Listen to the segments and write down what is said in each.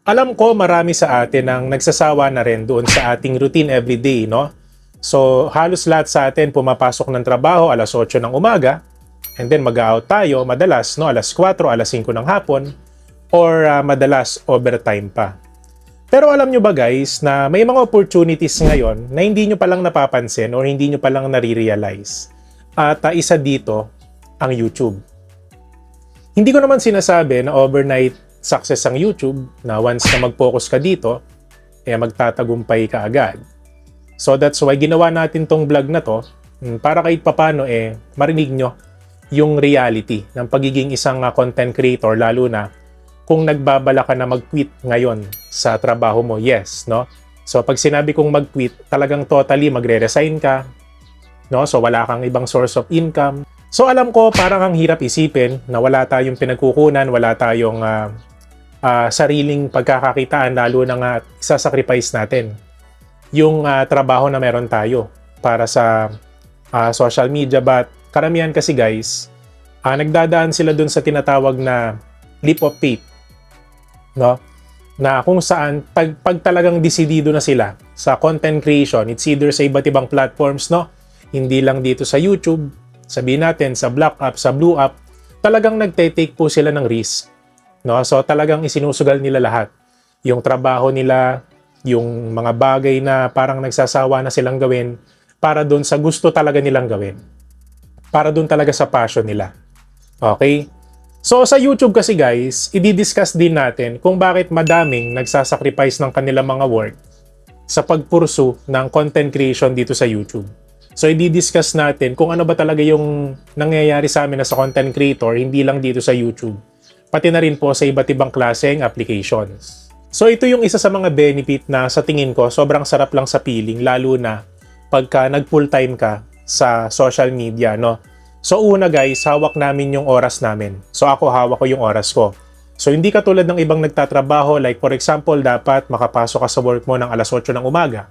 Alam ko marami sa atin ang nagsasawa na rin doon sa ating routine everyday, no? So, halos lahat sa atin pumapasok ng trabaho alas 8 ng umaga, and then mag-out tayo madalas, no, alas 4, alas 5 ng hapon, or madalas overtime pa. Pero alam nyo ba guys na may mga opportunities ngayon na hindi nyo palang napapansin or hindi nyo palang nare-realize. At isa dito, ang YouTube. Hindi ko naman sinasabi na overnight success ang YouTube, na once na mag-focus ka dito, magtatagumpay ka agad. So that's why ginawa natin tong vlog na to, para kahit papano marinig nyo yung reality ng pagiging isang content creator, lalo na kung nagbabala ka na mag-quit ngayon sa trabaho mo. Yes, no? So pag sinabi kong mag-quit, talagang totally magre-resign ka, no? So wala kang ibang source of income. So alam ko parang ang hirap isipin na wala tayong pinagkukunan, wala tayong sariling pagkakakitaan, lalo na nga isasacrifice natin yung trabaho na meron tayo para sa social media. But karamihan kasi guys, nagdadaan sila dun sa tinatawag na leap of faith, no? Na kung saan pag talagang desidido na sila sa content creation, it's either sa iba't ibang platforms, no? Hindi lang dito sa YouTube, sabihin natin sa Black App, sa Blue App, talagang nagte-take po sila ng risk, no? So talagang isinusugal nila lahat. Yung trabaho nila, yung mga bagay na parang nagsasawa na silang gawin para doon sa gusto talaga nilang gawin. Para doon talaga sa passion nila. Okay? So sa YouTube kasi guys, i-discuss din natin kung bakit madaming nagsasacrifice ng kanilang mga work sa pagpursu ng content creation dito sa YouTube. So i-discuss natin kung ano ba talaga yung nangyayari sa amin na sa content creator, hindi lang dito sa YouTube, pati na rin po sa iba't ibang klaseng applications. So ito yung isa sa mga benefit na sa tingin ko sobrang sarap lang sa piling, lalo na pagka nag-full time ka sa social media, no? So una guys, hawak namin yung oras namin. So ako hawak ko yung oras ko. So hindi katulad ng ibang nagtatrabaho, like for example, dapat makapasok ka sa work mo ng alas 8 ng umaga.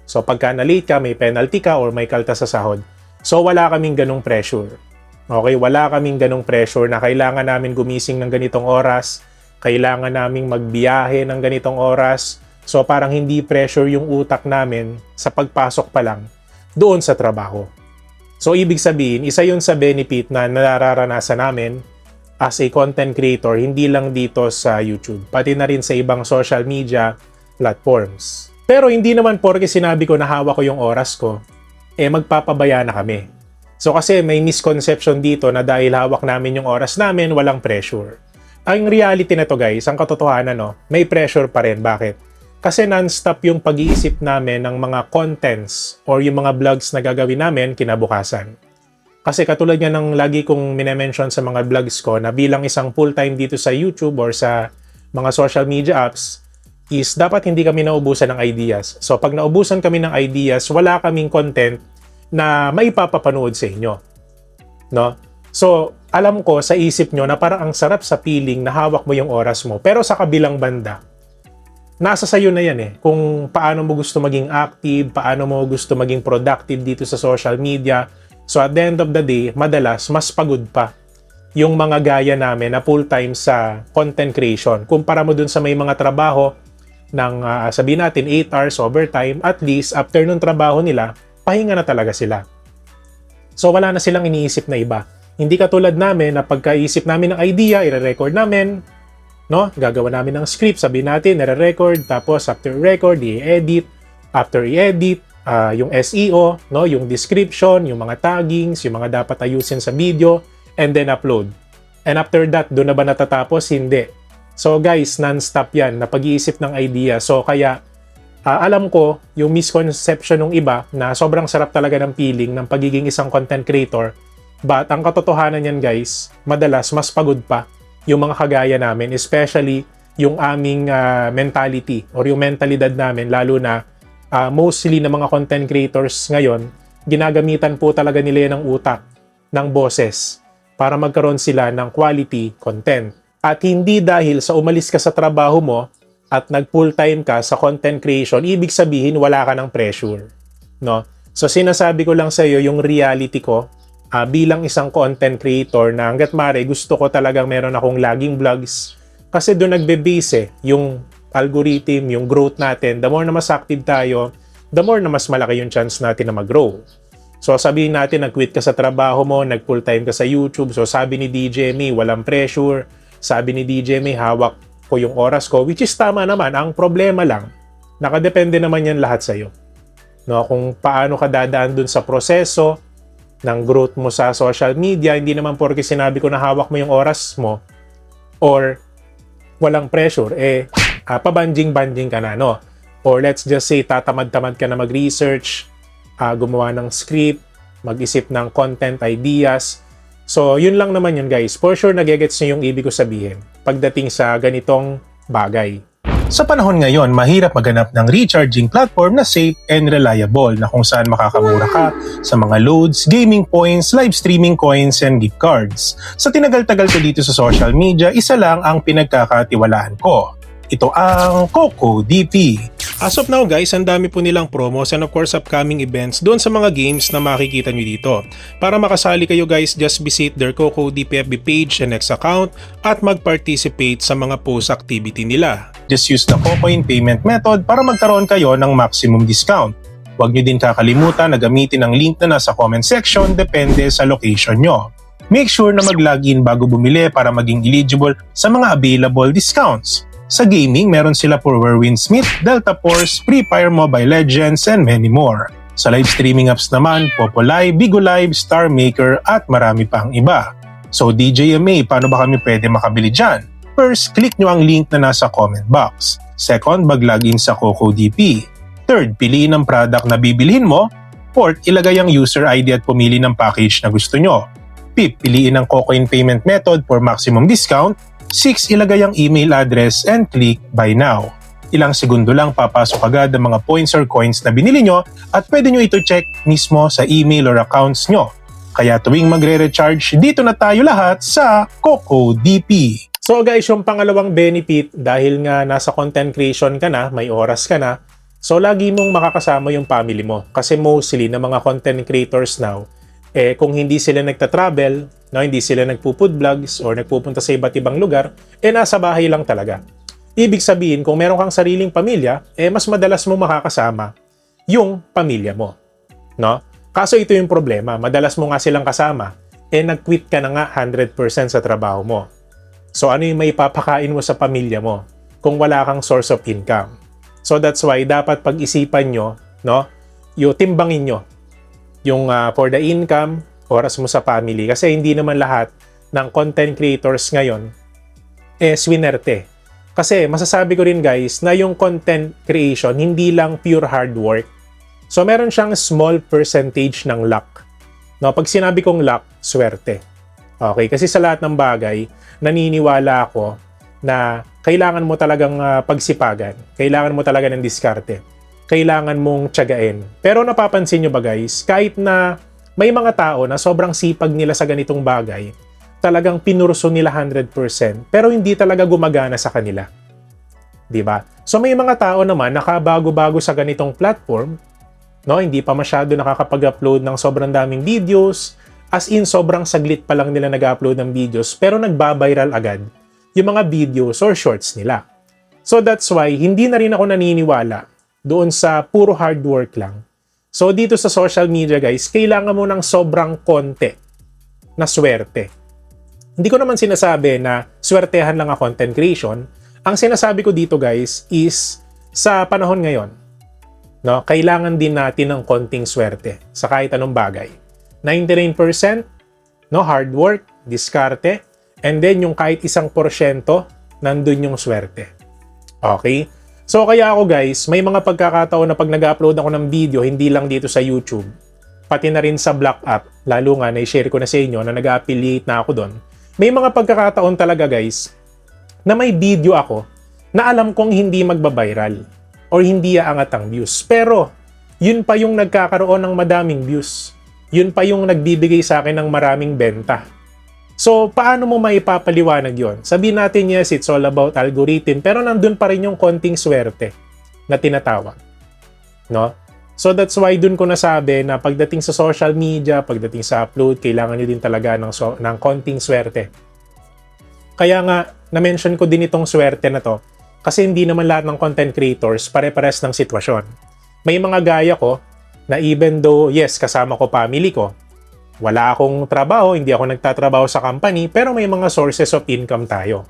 So pagka na-late ka, may penalty ka or may kaltas sa sahod. So wala kaming ganong pressure. Okay, wala kaming ganong pressure na kailangan namin gumising ng ganitong oras, kailangan naming magbiyahe ng ganitong oras. So parang hindi pressure yung utak namin sa pagpasok pa lang doon sa trabaho. So ibig sabihin, isa yun sa benefit na nararanasan namin as a content creator, hindi lang dito sa YouTube, pati na rin sa ibang social media platforms. Pero hindi naman porke sinabi ko na hawak ko yung oras ko, magpapabaya na kami. So kasi may misconception dito na dahil hawak namin yung oras namin, walang pressure. Ang reality na to guys, ang katotohanan, no, may pressure pa rin. Bakit? Kasi non-stop yung pag-iisip namin ng mga contents or yung mga vlogs na gagawin namin kinabukasan. Kasi katulad nga ng lagi kong minemention sa mga vlogs ko na bilang isang full-time dito sa YouTube or sa mga social media apps, is dapat hindi kami naubusan ng ideas. So pag naubusan kami ng ideas, wala kaming content na maipapapanood sa inyo, no? So alam ko sa isip nyo na parang ang sarap sa feeling na hawak mo yung oras mo, pero sa kabilang banda, nasa sayo na yan kung paano mo gusto maging active, paano mo gusto maging productive dito sa social media. So at the end of the day, madalas mas pagod pa yung mga gaya namin na full-time sa content creation. Kumpara mo dun sa may mga trabaho ng sabihin natin 8 hours overtime, at least after nung trabaho nila, pahinga na talaga sila. So wala na silang iniisip na iba. Hindi katulad namin na pagkaisip namin ng idea, i-record namin, no? Gagawa namin ng script, sabihin natin, i-record, tapos after record, i-edit, after i-edit, yung SEO, no? Yung description, yung mga taggings, yung mga dapat ayusin sa video, and then upload. And after that, doon na ba natatapos? Hindi. So guys, non-stop yan na pag-iisip ng idea. So kaya alam ko yung misconception ng iba na sobrang sarap talaga ng feeling ng pagiging isang content creator. But ang katotohanan yan guys, madalas mas pagod pa yung mga kagaya namin, especially yung aming mentality or yung mentalidad namin, lalo na mostly na mga content creators ngayon, ginagamitan po talaga nila ng utak, ng boses, para magkaroon sila ng quality content. At hindi dahil sa umalis ka sa trabaho mo at nag-full time ka sa content creation, ibig sabihin wala ka ng pressure, no? So sinasabi ko lang sa iyo yung reality ko bilang isang content creator na hangga't maaari gusto ko talagang meron akong laging vlogs kasi doon nagbe-base yung algorithm, yung growth natin, the more na mas active tayo, the more na mas malaki yung chance natin na mag-grow. So sabihin natin, nag-quit ka sa trabaho mo, nag-full time ka sa YouTube. So sabi ni DJ May, walang pressure. Sabi ni DJ May, hawak ko yung oras ko, which is tama naman. Ang problema lang, nakadepende naman yan lahat sa'yo. No, kung paano ka dadaan dun sa proseso ng growth mo sa social media, hindi naman porke sinabi ko na hawak mo yung oras mo or walang pressure, pabanjing-banjing ka na, no? Or let's just say, tatamad-tamad ka na mag-research, gumawa ng script, mag-isip ng content ideas. So, yun lang naman yun, guys. For sure, nagigets nyo yung ibig ko sabihin pagdating sa ganitong bagay. Sa panahon ngayon, mahirap maghanap ng recharging platform na safe and reliable na kung saan makakamura ka sa mga loads, gaming points, live streaming coins, and gift cards. Sa tinagal-tagal ko dito sa social media, isa lang ang pinagkakatiwalaan ko. Ito ang CocoDP. As of now guys, ang dami po nilang promos and of course upcoming events doon sa mga games na makikita nyo dito. Para makasali kayo guys, just visit their CocoDP FB page and X account at mag-participate sa mga post activity nila. Just use the Cocoin payment method para magkaroon kayo ng maximum discount. Huwag nyo din kakalimutan na gamitin ang link na nasa comment section depende sa location nyo. Make sure na mag-login bago bumili para maging eligible sa mga available discounts. Sa gaming, meron sila for Windsmith, Delta Force, Free Fire Mobile Legends, and many more. Sa live streaming apps naman, Popolive, Bigo Live, Star Maker, at marami pang iba. So DJ MA, paano ba kami pwede makabili dyan? First, click nyo ang link na nasa comment box. Second, mag-login sa CocoDP. Third, piliin ang product na bibilhin mo. Fourth, ilagay ang user ID at pumili ng package na gusto nyo. Fifth, piliin ang Cocoin payment method for maximum discount. 6. Ilagay ang email address and click Buy Now. Ilang segundo lang papasok agad ang mga points or coins na binili nyo at pwede nyo ito check mismo sa email or accounts nyo. Kaya tuwing magre-recharge, dito na tayo lahat sa CocoDP. So guys, yung pangalawang benefit, dahil nga nasa content creation ka na, may oras ka na, so lagi mong makakasama yung family mo. Kasi mostly na mga content creators now, kung hindi sila nagta-travel, no, hindi sila nagpo-food vlogs or nagpupunta sa iba't ibang lugar, nasa bahay lang talaga. Ibig sabihin, kung meron kang sariling pamilya, mas madalas mo makakasama yung pamilya mo. No? Kaso ito yung problema, madalas mo nga silang kasama, nag-quit ka na nga 100% sa trabaho mo. So ano yung may papakain mo sa pamilya mo kung wala kang source of income? So that's why dapat pag-isipan nyo, no, yung timbangin nyo yung for the income, oras mo sa family. Kasi hindi naman lahat ng content creators ngayon swinerte. Kasi masasabi ko rin guys na yung content creation hindi lang pure hard work. So meron siyang small percentage ng luck. No, pag sinabi kong luck, swerte. Okay, kasi sa lahat ng bagay, naniniwala ako na kailangan mo talagang pagsipagan. Kailangan mo talaga ng diskarte. Kailangan mong tiyagain. Pero napapansin nyo ba guys, kahit na may mga tao na sobrang sipag nila sa ganitong bagay, talagang pinurso nila 100%, pero hindi talaga gumagana sa kanila. Diba? So may mga tao naman nakabago-bago sa ganitong platform, no? Hindi pa masyado nakakapag-upload ng sobrang daming videos, as in sobrang saglit pa lang nila nag-upload ng videos, pero nagba-viral agad yung mga videos or shorts nila. So that's why, hindi na rin ako naniniwala doon sa puro hard work lang. So dito sa social media guys, kailangan mo ng sobrang konti na swerte. Hindi ko naman sinasabi na swertehan lang ang content creation. Ang sinasabi ko dito guys is sa panahon ngayon, no, kailangan din natin ng konting swerte sa kahit anong bagay. 99% no, hard work, diskarte, and then yung kahit 1% nandun yung swerte. Okay? So kaya ako guys, may mga pagkakataon na pag nag-upload ako ng video, hindi lang dito sa YouTube, pati na rin sa Black App, lalo nga na-share ko na sa inyo na nag-affiliate na ako doon. May mga pagkakataon talaga guys, na may video ako na alam kong hindi magbabiral or hindi aangat ang views. Pero yun pa yung nagkakaroon ng madaming views. Yun pa yung nagbibigay sa akin ng maraming benta. So, paano mo maipapaliwanag yon? Sabihin natin, yes, it's all about algorithm, pero nandun pa rin yung konting swerte na tinatawag. No? So, that's why dun ko nasabi na pagdating sa social media, pagdating sa upload, kailangan nyo din talaga ng konting swerte. Kaya nga, na-mention ko din itong swerte na to, Kasi hindi naman lahat ng content creators pare-pares ng sitwasyon. May mga gaya ko na even though, yes, kasama ko family ko, wala akong trabaho, hindi ako nagtatrabaho sa company, pero may mga sources of income tayo.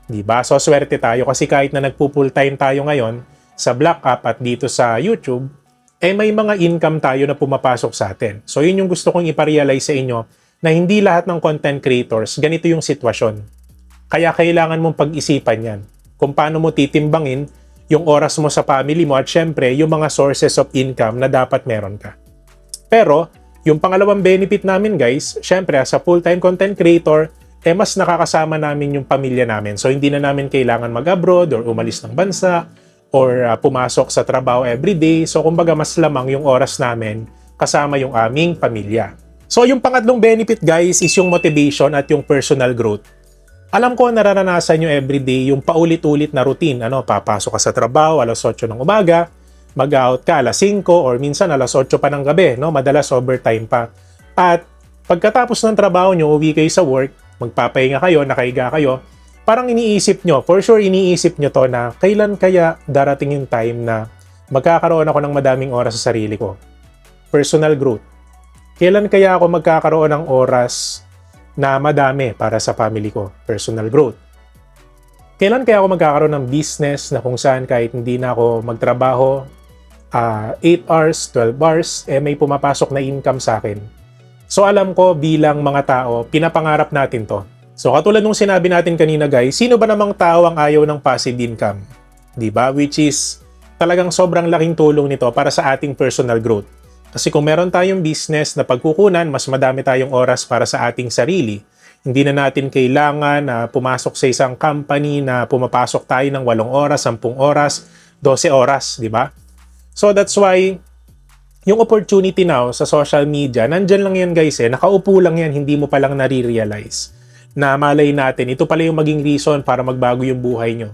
Diba? So, swerte tayo kasi kahit na nagpo-full time tayo ngayon sa Black App at dito sa YouTube, may mga income tayo na pumapasok sa atin. So, yun yung gusto kong iparealize sa inyo na hindi lahat ng content creators, ganito yung sitwasyon. Kaya kailangan mong pag-isipan yan kung paano mo titimbangin yung oras mo sa family mo at syempre, yung mga sources of income na dapat meron ka. Pero, yung pangalawang benefit namin guys, syempre as a full-time content creator, mas nakakasama namin yung pamilya namin. So, hindi na namin kailangan mag-abroad or umalis ng bansa or pumasok sa trabaho everyday. So, kumbaga, mas lamang yung oras namin kasama yung aming pamilya. So, yung pangatlong benefit, guys, is yung motivation at yung personal growth. Alam ko, nararanasan nyo everyday yung paulit-ulit na routine. Papasok ka sa trabaho, alas 8 ng umaga, mag-out ka alas 5 or minsan alas 8 pa ng gabi. Madalas overtime pa. At pagkatapos ng trabaho nyo, uwi kayo sa work, magpapahinga kayo, nakahiga kayo, parang iniisip nyo, for sure iniisip nyo to na kailan kaya darating yung time na magkakaroon ako ng madaming oras sa sarili ko. Personal growth. Kailan kaya ako magkakaroon ng oras na madami para sa family ko? Personal growth. Kailan kaya ako magkakaroon ng business na kung saan kahit hindi na ako magtrabaho 8 hours, 12 hours, may pumapasok na income sa akin. So alam ko bilang mga tao, pinapangarap natin to. So katulad nung sinabi natin kanina guys, sino ba namang tao ang ayaw ng passive income? Diba? Which is talagang sobrang laking tulong nito para sa ating personal growth. Kasi kung meron tayong business na pagkukunan, mas madami tayong oras para sa ating sarili. Hindi na natin kailangan na pumasok sa isang company na pumapasok tayo ng 8 oras, 10 oras, 12 oras, di ba? So that's why yung opportunity now sa social media, nandyan lang yan guys nakaupo lang yan, hindi mo palang nare-realize na malay natin, ito pala yung maging reason para magbago yung buhay nyo.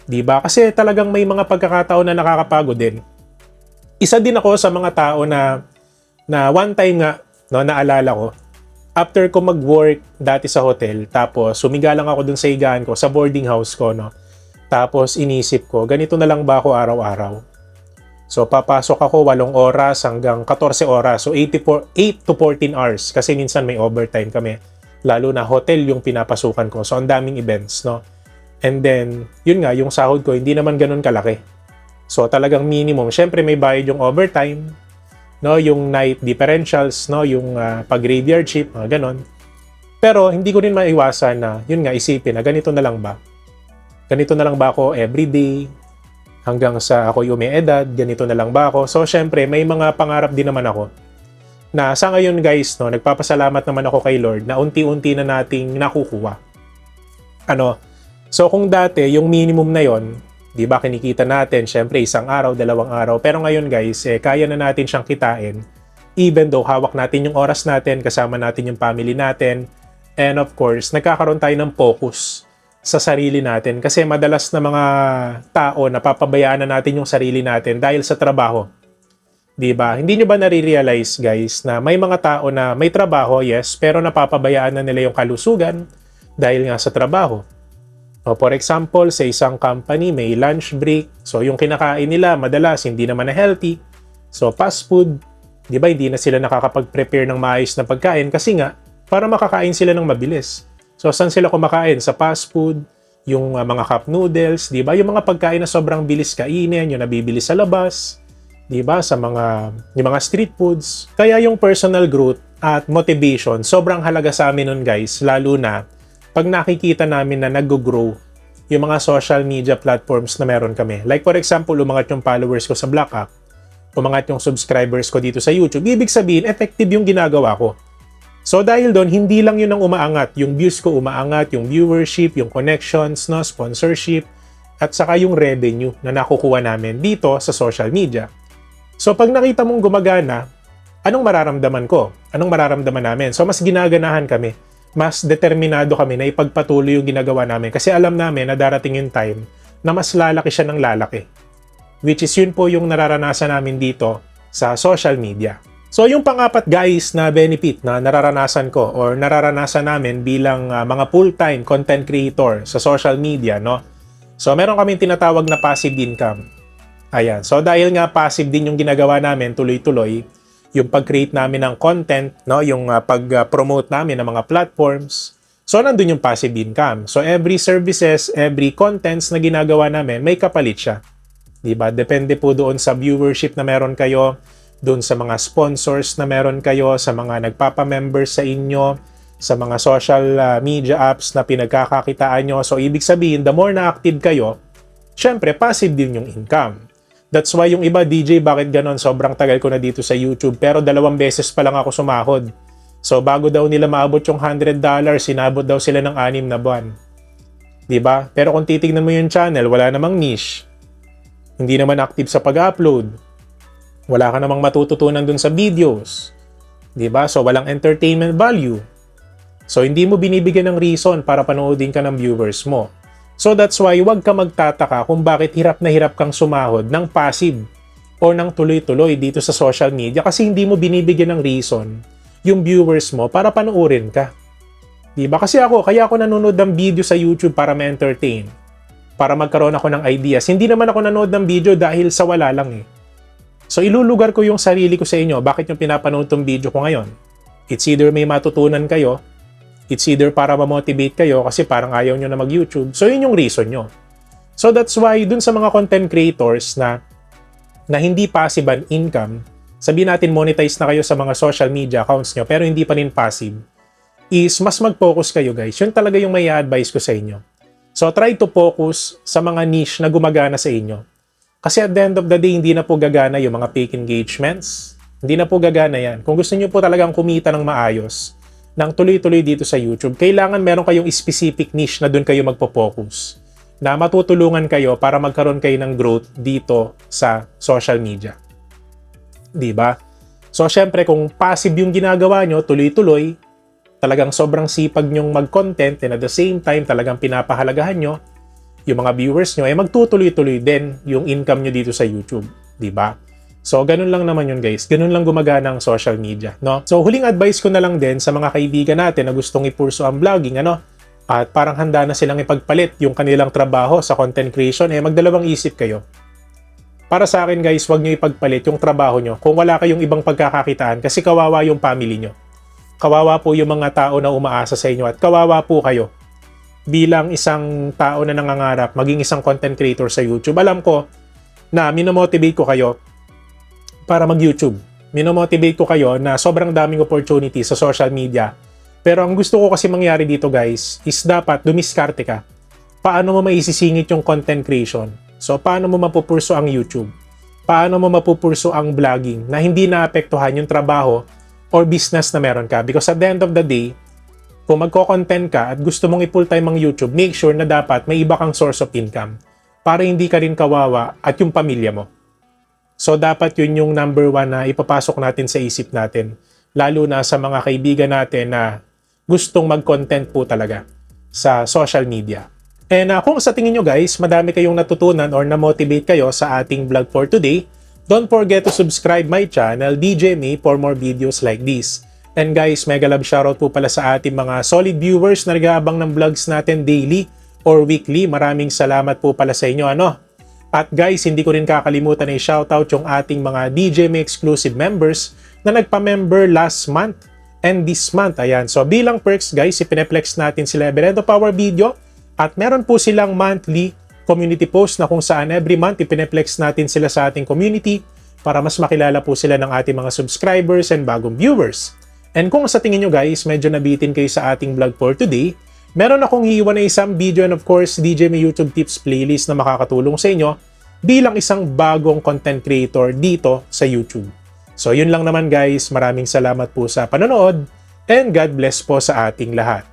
Diba? Kasi talagang may mga pagkakataon na nakakapagod din. Isa din ako sa mga tao na one time nga, naalala ko, after ko mag-work dati sa hotel, tapos sumiga lang ako dun sa higaan ko, sa boarding house ko, tapos inisip ko, ganito na lang ba ako araw-araw? So, papasok ako 8 oras hanggang 14 oras. So, 8 to 14 hours. Kasi minsan may overtime kami. Lalo na hotel yung pinapasukan ko. So, ang daming events, And then, yun nga, yung sahod ko, hindi naman ganun kalaki. So, talagang minimum. Siyempre, may bayad yung overtime, yung night differentials, yung pag-graveyard shift, ganun. Pero, hindi ko rin maiwasan na, yun nga, isipin na ganito na lang ba? Ganito na lang ba ako everyday? Hanggang sa ako'y umiedad, ganito na lang ba ako? So, syempre, may mga pangarap din naman ako. Na sa ngayon guys, nagpapasalamat naman ako kay Lord na unti-unti na nating nakukuha. So kung dati, yung minimum na yon, di ba, kinikita natin, syempre, 1 araw, 2 araw. Pero ngayon guys, kaya na natin siyang kitain. Even though hawak natin yung oras natin, kasama natin yung family natin. And of course, nagkakaroon tayo ng focus sa sarili natin kasi madalas na mga tao napapabayaan na natin yung sarili natin dahil sa trabaho. 'Di ba? Hindi nyo ba nare-realize guys na may mga tao na may trabaho, yes, pero napapabayaan na nila yung kalusugan dahil nga sa trabaho. For example, sa isang company may lunch break. So yung kinakain nila madalas hindi naman na healthy. So fast food, 'di ba? Hindi na sila nakakapag-prepare ng maayos na pagkain kasi nga para makakain sila ng mabilis. So, saan sila kumakain? Sa fast food, yung mga cup noodles, di ba? Yung mga pagkain na sobrang bilis kainin, yung nabibili sa labas, di ba? Yung mga street foods. Kaya yung personal growth at motivation, sobrang halaga sa amin nun guys, lalo na pag nakikita namin na nag-grow yung mga social media platforms na meron kami. Like for example, umangat yung followers ko sa Black App, umangat yung subscribers ko dito sa YouTube. Ibig sabihin, effective yung ginagawa ko. So dahil doon, hindi lang yun ang umaangat. Yung views ko umaangat, yung viewership, yung connections, sponsorship, at saka yung revenue na nakukuha namin dito sa social media. So pag nakita mong gumagana, anong mararamdaman ko? Anong mararamdaman namin? So mas ginaganahan kami. Mas determinado kami na ipagpatuloy yung ginagawa namin. Kasi alam namin na darating yung time na mas lalaki siya ng lalaki. Which is yun po yung nararanasan namin dito sa social media. So yung pang-apat guys na benefit na nararanasan ko or nararanasan namin bilang mga full-time content creator sa social media, So meron kaming tinatawag na passive income. Ayan. So dahil nga passive din yung ginagawa namin, tuloy-tuloy, yung pag-create namin ng content, no, yung pag-promote namin ng mga platforms. So nandun yung passive income. So every services, every contents na ginagawa namin, may kapalit siya. Diba? Depende po doon sa viewership na meron kayo, doon sa mga sponsors na meron kayo, sa mga nagpapa-member sa inyo, sa mga social media apps na pinagkakakitaan nyo. So, ibig sabihin, the more na active kayo, syempre, passive din yung income. That's why yung iba, DJ, bakit ganon? Sobrang tagal ko na dito sa YouTube, pero 2 beses pa lang ako sumahod. So, bago daw nila maabot yung $100, sinabot daw sila ng 6 na buwan. Diba? Pero kung titignan mo yung channel, wala namang niche. Hindi naman active sa pag-upload. Wala ka namang matututunan dun sa videos. Diba? So, walang entertainment value. So, hindi mo binibigyan ng reason para panoodin ka ng viewers mo. So, that's why huwag ka magtataka kung bakit hirap na hirap kang sumahod ng passive o ng tuloy-tuloy dito sa social media kasi hindi mo binibigyan ng reason yung viewers mo para panoorin ka. Diba? Kasi kaya ako nanonood ng video sa YouTube para ma-entertain. Para magkaroon ako ng ideas. Hindi naman ako nanood ng video dahil sa wala lang eh. So, ilulugar ko yung sarili ko sa inyo. Bakit yung pinapanood tong video ko ngayon? It's either may matutunan kayo, it's either para ma-motivate kayo kasi parang ayaw nyo na mag-YouTube. So, yun yung reason nyo. So, that's why dun sa mga content creators na hindi passive ang income, sabihin natin monetize na kayo sa mga social media accounts nyo pero hindi pa rin passive, is mas mag-focus kayo guys. Yun talaga yung may advice ko sa inyo. So, try to focus sa mga niche na gumagana sa inyo. Kasi at the end of the day, hindi na po gagana yung mga fake engagements. Hindi na po gagana yan. Kung gusto nyo po talagang kumita ng maayos, ng tuloy-tuloy dito sa YouTube, kailangan meron kayong specific niche na doon kayo magpo-focus. Na matutulungan kayo para magkaroon kayo ng growth dito sa social media. Diba? So, syempre, kung passive yung ginagawa nyo, tuloy-tuloy, talagang sobrang sipag nyong mag-content and at the same time, talagang pinapahalagahan nyo yung mga viewers nyo, magtutuloy-tuloy din yung income nyo dito sa YouTube. Diba? So, ganun lang naman yun guys. Ganun lang gumagana ang social media, no? So, huling advice ko na lang din sa mga kaibigan natin na gustong ipurso ang vlogging, at parang handa na silang ipagpalit yung kanilang trabaho sa content creation, magdalawang isip kayo. Para sa akin guys, huwag nyo ipagpalit yung trabaho nyo kung wala kayong ibang pagkakakitaan kasi kawawa yung family nyo. Kawawa po yung mga tao na umaasa sa inyo at kawawa po kayo bilang isang tao na nangangarap maging isang content creator sa YouTube. Alam ko na minomotivate ko kayo para mag-YouTube. Minomotivate ko kayo na sobrang daming opportunity sa social media. Pero ang gusto ko kasi mangyari dito guys is dapat dumiskarte ka. Paano mo maisisingit yung content creation? So, paano mo mapupurso ang YouTube? Paano mo mapupurso ang vlogging na hindi naapektuhan yung trabaho or business na meron ka? Because at the end of the day, kung magko-content ka at gusto mong i-full time ang YouTube, make sure na dapat may iba kang source of income para hindi ka rin kawawa at yung pamilya mo. So, dapat yun yung number 1 na ipapasok natin sa isip natin. Lalo na sa mga kaibigan natin na gustong mag-content po talaga sa social media. And kung sa tingin nyo guys, madami kayong natutunan or na-motivate kayo sa ating vlog for today, don't forget to subscribe my channel, DJ May, for more videos like this. And guys, mega love shoutout po pala sa ating mga solid viewers na nag-aabang ng vlogs natin daily or weekly. Maraming salamat po pala sa inyo, At guys, hindi ko rin kakalimutan na i-shoutout yung ating mga DJ May exclusive members na nagpa-member last month and this month. Ayan. So bilang perks guys, ipineplex natin sila Berendo Power Video at meron po silang monthly community post na kung saan every month ipineplex natin sila sa ating community para mas makilala po sila ng ating mga subscribers and bagong viewers. And kung sa tingin nyo guys, medyo nabitin kayo sa ating vlog for today, meron akong iiwan na isang video and of course, DJ May YouTube Tips playlist na makakatulong sa inyo bilang isang bagong content creator dito sa YouTube. So yun lang naman guys, maraming salamat po sa panonood and God bless po sa ating lahat.